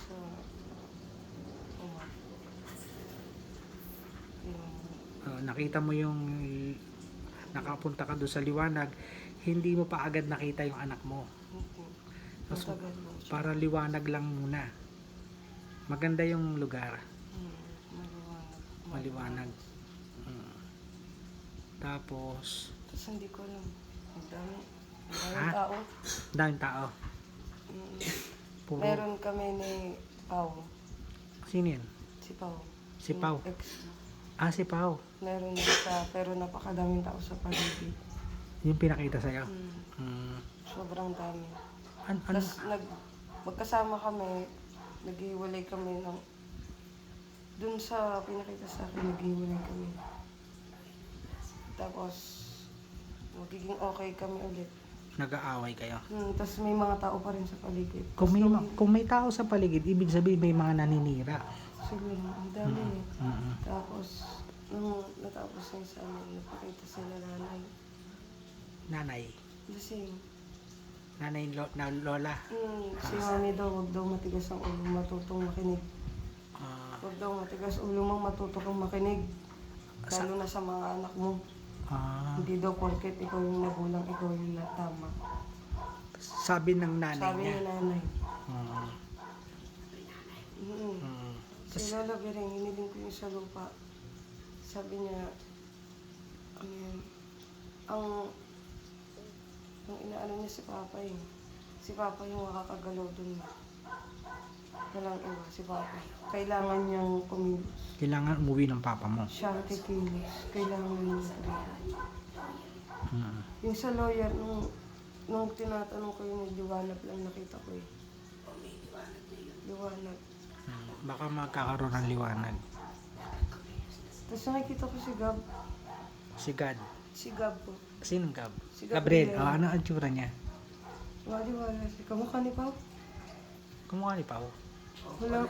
sa uma. Yung, Nakita mo yung nakapunta ka doon sa liwanag, hindi mo pa agad nakita yung anak mo. hindi. Mas, Matagal mo siya. para liwanag lang muna. Maganda yung lugar. Maliwanag. Maliwanag. Mm. Tapos, Tapos hindi ko alam. Ang dami. Ang Ha? daming tao. daming tao. Mm. Puro, Meron kami ni Pao. sino yun? Si Pao. Si Pao. Yung ex. Si Pao. Meron siya, pero napakadaming tao sa paligid. Yung pinakita sa'yo. Mm. Mm. Sobrang dami. Ano? Tapos magkasama kami, naghiwalay kami ng... Dun sa pinakita sa akin, naghiwalay kami. Tapos, magiging okay kami ulit. Nag-aaway kayo. Tapos may mga tao pa rin sa paligid. Kung may tao sa paligid, ibig sabihin may mga naninira. Siguro, ang dami eh. Mm. Tapos, nung natapos na sa amin, napakita sila nanay. Nanay. Lasing. Nanay na lola. Si mami daw, wag daw matigas ang ulo, matutong makinig. Ah, Wag daw matigas ulo mong matuto kang makinig. Lalo na sa mga anak mo. Hindi daw porket ikaw yung magulang, ikaw yung tama. sabi ng nanay Sabi niya. ni nanay. Mm. Mm. Mm. Si Lola Bering, hiniling ko yung sa lupa. Sabi niya, ano yun, ang inaano niya si Papa eh. Si Papa yung makakagalaw dun. Walang iba, si Papa. Kailangan niyang kumilos. Kailangan umuwi ng papa mo. Siya ang kikilos. Kailangan niya kumilos. Mm. Yung sa lawyer, nung tinatanong ko yung liwanag lang nakita ko eh. Liwanag. Baka magkakaroon ng liwanag. Tapos nakikita ko si Gab. Si God. Si Gab po. Sinong Gab? Si Gabriel. Gabriel. Ano ang tsura niya? Wala. Si kamukha ni Pao. Kumukha ni Pao. Walang,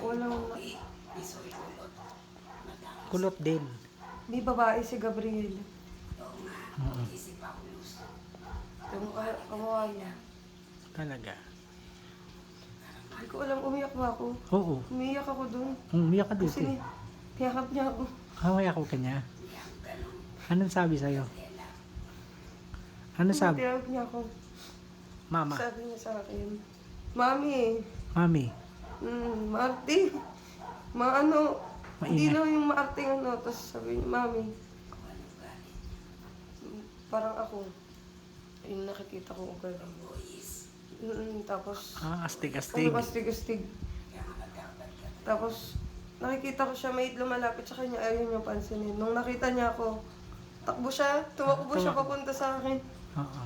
Kulot din. Di babae si Gabriel. Mm. Kamukha niya. Talaga. Hindi ko alam, umiyak ba ako? Oo. Umiyak ako dun. Umiyak ka dito. Kasi tiyakap niya ako. Umiyak ko kanya. Anong sabi sa'yo? Ano sabi? Tiyakap niya ako. Mama. Sabi niya sa akin, Mami, Mami. Marty, maano, hindi Maingay. na yung maarting ano. Tapos sabi niya, Mami, parang ako, yung nakikita ko ugali. Tapos, Astig-astig. astig-astig. Tapos, nakikita ko siya, may lumalapit sa kanya, ayaw niya pansinin. Nung nakita niya ako, takbo siya, tumakbo siya Tumakbo. papunta sa akin. Oo.